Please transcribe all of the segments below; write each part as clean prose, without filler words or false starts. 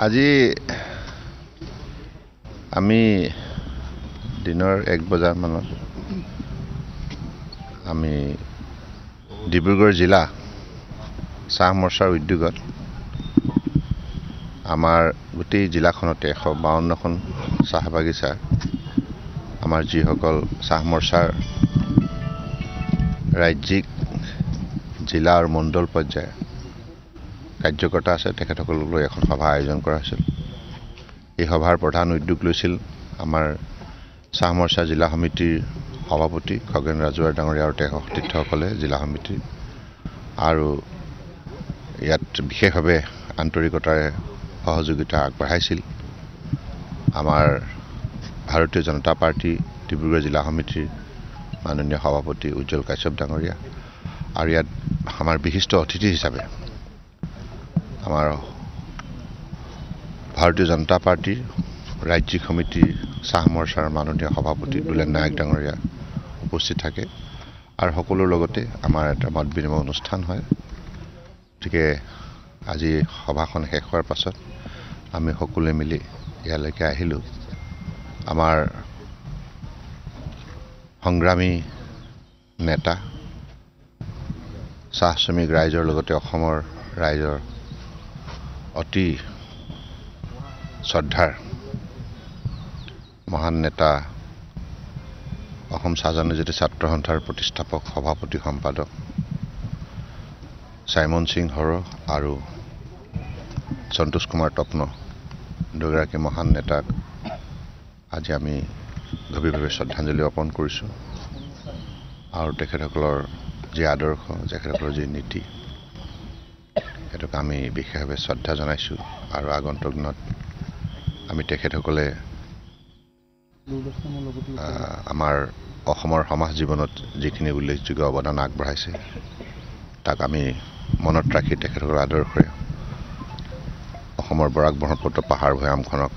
আজি আমি দিনৰ 1 বজাৰ মানত আমি ডিব্ৰুগড় জিলা চাহ মৰ্চাৰ উদ্যোগত আমাৰ গোটেই জিলাখনতে 152খন চাহ বাগিচা আমাৰ যিসকল চাহ মৰ্চাৰ ৰাজ্যিক জিলা আৰু মণ্ডল পৰ্যায়ৰ কাৰ্যকৰ্তা আছে তেখেতসকলক লৈ এখন সভা আয়োজন কৰা হৈছিল। এই সভাৰ প্ৰধান উদ্যোগ লৈছিল আমাৰ চাহ মৰ্চা জিলা সমিতিৰ সভাপতি খগেন ৰাজুৱাৰ ডাঙৰীয়া আৰু তেওঁৰ সতীৰ্থসকলে জিলা সমিতিৰ আৰু ইয়াত বিশেষভাৱে আন্তৰিকতাৰে সহযোগিতা আগবঢ়াইছিল আমাৰ ভাৰতীয় জনতা পাৰ্টি ডিব্ৰুগড় জিলা সমিতিৰ মাননীয় সভাপতি উজ্জ্বল কাশ্যপ ডাঙৰীয়া আৰু ইয়াত আমাৰ বিশিষ্ট অতিথি হিচাপে আমাৰ ভাৰতীয় জনতা পাৰ্টিৰ ৰাজ্যিক সমিতিৰ চাহ মৰ্চাৰ মাননীয় সভাপতি দুলেন নায়ক ডাঙৰীয়া উপস্থিত থাকে আৰু সকলোৰ লগতে আমাৰ এটা মত বিনিময় অনুষ্ঠান হয়। গতিকে আজি সভাখন শেষ হোৱাৰ পাছত আমি সকলোৱে মিলি ইয়ালৈকে আহিলোঁ। আমাৰ সংগ্ৰামী নেতা চাহ শ্ৰমিক ৰাইজৰ লগতে অসমৰ ৰাইজৰ অতি শ্ৰদ্ধাৰ মহান নেতা অসম চাহ জনজাতি ছাত্ৰ সন্থাৰ প্ৰতিষ্ঠাপক সভাপতি সম্পাদক চাইমন সিং হৰ আৰু সন্তোষ কুমাৰ তপ্ন দুগৰাকী মহান নেতাক আজি আমি গভীৰভাৱে শ্ৰদ্ধাঞ্জলি অৰ্পণ কৰিছোঁ আৰু তেখেতসকলৰ যি আদৰ্শ তেখেতসকলৰ যি নীতি সেইটোক আমি বিশেষভাৱে শ্ৰদ্ধা জনাইছোঁ আৰু আগন্তুক দিনত আমি তেখেতসকলে আমাৰ অসমৰ সমাজ জীৱনত যিখিনি উল্লেখযোগ্য অৱদান আগবঢ়াইছে তাক আমি মনত ৰাখি তেখেতসকলৰ আদৰ্শৰে অসমৰ বৰাক ব্ৰহ্মপুত্ৰ পাহাৰ ভৈয়ামখনক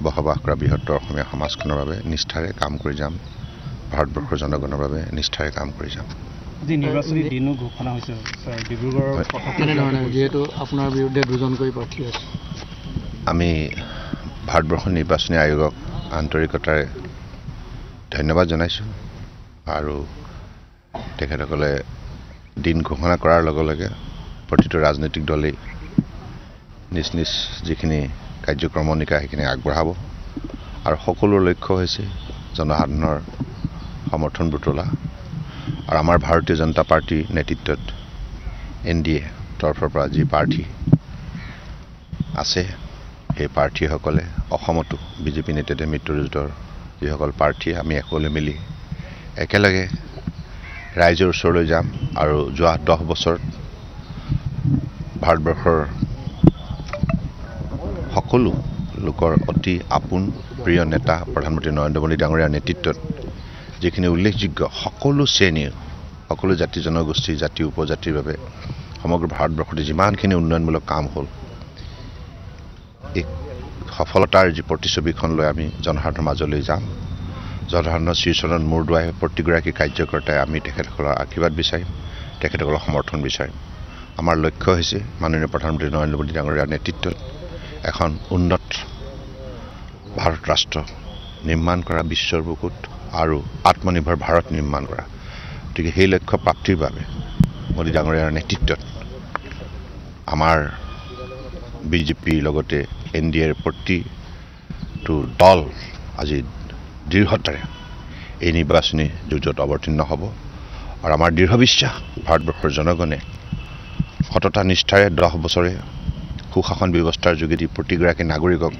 বসবাস কৰা বৃহত্তৰ অসমীয়া সমাজখনৰ বাবে নিষ্ঠাৰে কাম কৰি যাম, ভাৰতবৰ্ষৰ জনগণৰ বাবে নিষ্ঠাৰে কাম কৰি যাম। যি নিৰ্বাচনী দিনো ঘোষণা হৈছে ডিব্ৰুগড়ৰ যিহেতু আপোনাৰ বিৰুদ্ধে দুজনকৈ প্ৰাৰ্থী আছে, আমি ভাৰতবৰ্ষৰ নিৰ্বাচনী আয়োগক আন্তৰিকতাৰে ধন্যবাদ জনাইছোঁ আৰু তেখেতসকলে দিন ঘোষণা কৰাৰ লগে লগে প্ৰতিটো ৰাজনৈতিক দলেই নিজ নিজ যিখিনি কাৰ্যক্ৰমণিকা সেইখিনি আগবঢ়াব আৰু সকলোৰ লক্ষ্য হৈছে জনসাধাৰণৰ সমৰ্থন বুটলা আৰু আমাৰ ভাৰতীয় জনতা পাৰ্টিৰ নেতৃত্বত NDA তৰফৰ পৰা যি প্ৰাৰ্থী আছে সেই প্ৰাৰ্থীসকলে অসমতো বিজেপি নেতৃত্বে মিত্ৰজোঁটৰ যিসকল প্ৰাৰ্থী আমি সকলোৱে মিলি একেলগে ৰাইজৰ ওচৰলৈ যাম আৰু যোৱা 10 বছৰত ভাৰতবৰ্ষৰ সকলো লোকৰ অতি আপোন প্ৰিয় নেতা প্ৰধানমন্ত্ৰী নৰেন্দ্ৰ মোদী ডাঙৰীয়াৰ নেতৃত্বত যিখিনি উল্লেখযোগ্য সকলো শ্ৰেণীৰ সকলো জাতি জনগোষ্ঠী জাতি উপজাতিৰ বাবে সমগ্ৰ ভাৰতবৰ্ষতে যিমানখিনি উন্নয়নমূলক কাম হ'ল এই সফলতাৰ যি প্ৰতিচ্ছবিখন লৈ আমি জনসাধাৰণৰ মাজলৈ যাম। জনসাধাৰণৰ শ্ৰীচৰণত মূৰ দোৱাই প্ৰতিগৰাকী কাৰ্যকৰ্তাই আমি তেখেতসকলৰ আশীৰ্বাদ বিচাৰিম, তেখেতসকলৰ সমৰ্থন বিচাৰিম। আমাৰ লক্ষ্য হৈছে মাননীয় প্ৰধানমন্ত্ৰী নৰেন্দ্ৰ মোদী ডাঙৰীয়াৰ নেতৃত্বত এখন উন্নত ভাৰত ৰাষ্ট্ৰ নিৰ্মাণ কৰা, বিশ্বৰ বুকুত আৰু আত্মনিৰ্ভৰ ভাৰত নিৰ্মাণ কৰা। গতিকে সেই লক্ষ্য প্ৰাপ্তিৰ বাবে মোদী ডাঙৰীয়াৰ নেতৃত্বত আমাৰ বিজেপিৰ লগতে NDAৰ প্ৰতিটো দল আজি দৃঢ়তাৰে এই নিৰ্বাচনী যুঁজত অৱতীৰ্ণ হ'ব আৰু আমাৰ দৃঢ় বিশ্বাস ভাৰতবৰ্ষৰ জনগণে সততা নিষ্ঠাৰে 10 বছৰে সুশাসন ব্যৱস্থাৰ যোগেদি প্ৰতিগৰাকী নাগৰিকক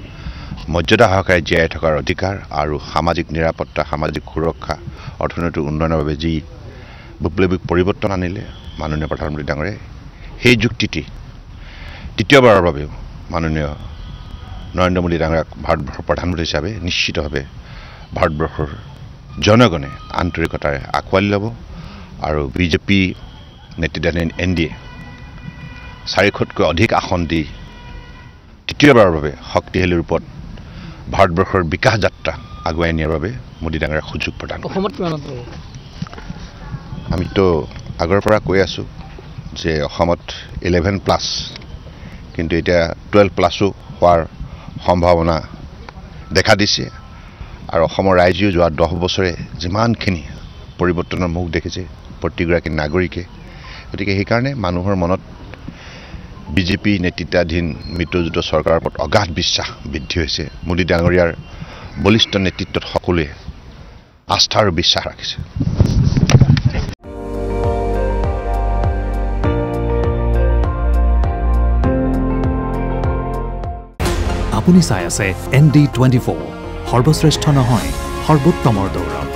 মৰ্যাদা সহকাৰে জীয়াই থকাৰ অধিকাৰ আৰু সামাজিক নিৰাপত্তা, সামাজিক সুৰক্ষা, অৰ্থনৈতিক উন্নয়নৰ বাবে যি বৈপ্লৱিক পৰিৱৰ্তন আনিলে মাননীয় প্ৰধানমন্ত্ৰী ডাঙৰীয়াই সেই যুক্তিটি তৃতীয়বাৰৰ বাবেও মাননীয় নৰেন্দ্ৰ মোদী ডাঙৰীয়াক ভাৰতবৰ্ষৰ প্ৰধানমন্ত্ৰী হিচাপে নিশ্চিতভাৱে ভাৰতবৰ্ষৰ জনগণে আন্তৰিকতাৰে আঁকোৱালি ল'ব আৰু বিজেপি নেতৃত্বাধীন NDA 400তকৈ অধিক আসন দি তৃতীয়বাৰৰ বাবে শক্তিশালী ৰূপত ভাৰতবৰ্ষৰ বিকাশ যাত্ৰা আগুৱাই নিয়াৰ বাবে মোদী ডাঙৰীয়াক সুযোগ প্ৰদান কৰিব। আমিতো আগৰ পৰা কৈ আছোঁ যে অসমত 11+ কিন্তু এতিয়া 12+ হোৱাৰ সম্ভাৱনা দেখা দিছে আৰু অসমৰ ৰাইজেও যোৱা 10 বছৰে যিমানখিনি পৰিৱৰ্তনৰ মুখ দেখিছে প্ৰতিগৰাকী নাগৰিকে গতিকে সেইকাৰণে মানুহৰ মনত বিজেপি নেতৃত্বাধীন মিত্ৰজোঁট চৰকাৰৰ ওপৰত অগাধ বিশ্বাস বৃদ্ধি হৈছে মোদী ডাঙৰীয়াৰ বলিষ্ঠ নেতৃত্বত সকলোৱে আস্থা আৰু বিশ্বাস ৰাখিছে আপুনি চাই আছে ND24 সৰ্বশ্ৰেষ্ঠ নহয় সৰ্বোত্তমৰ দৌৰত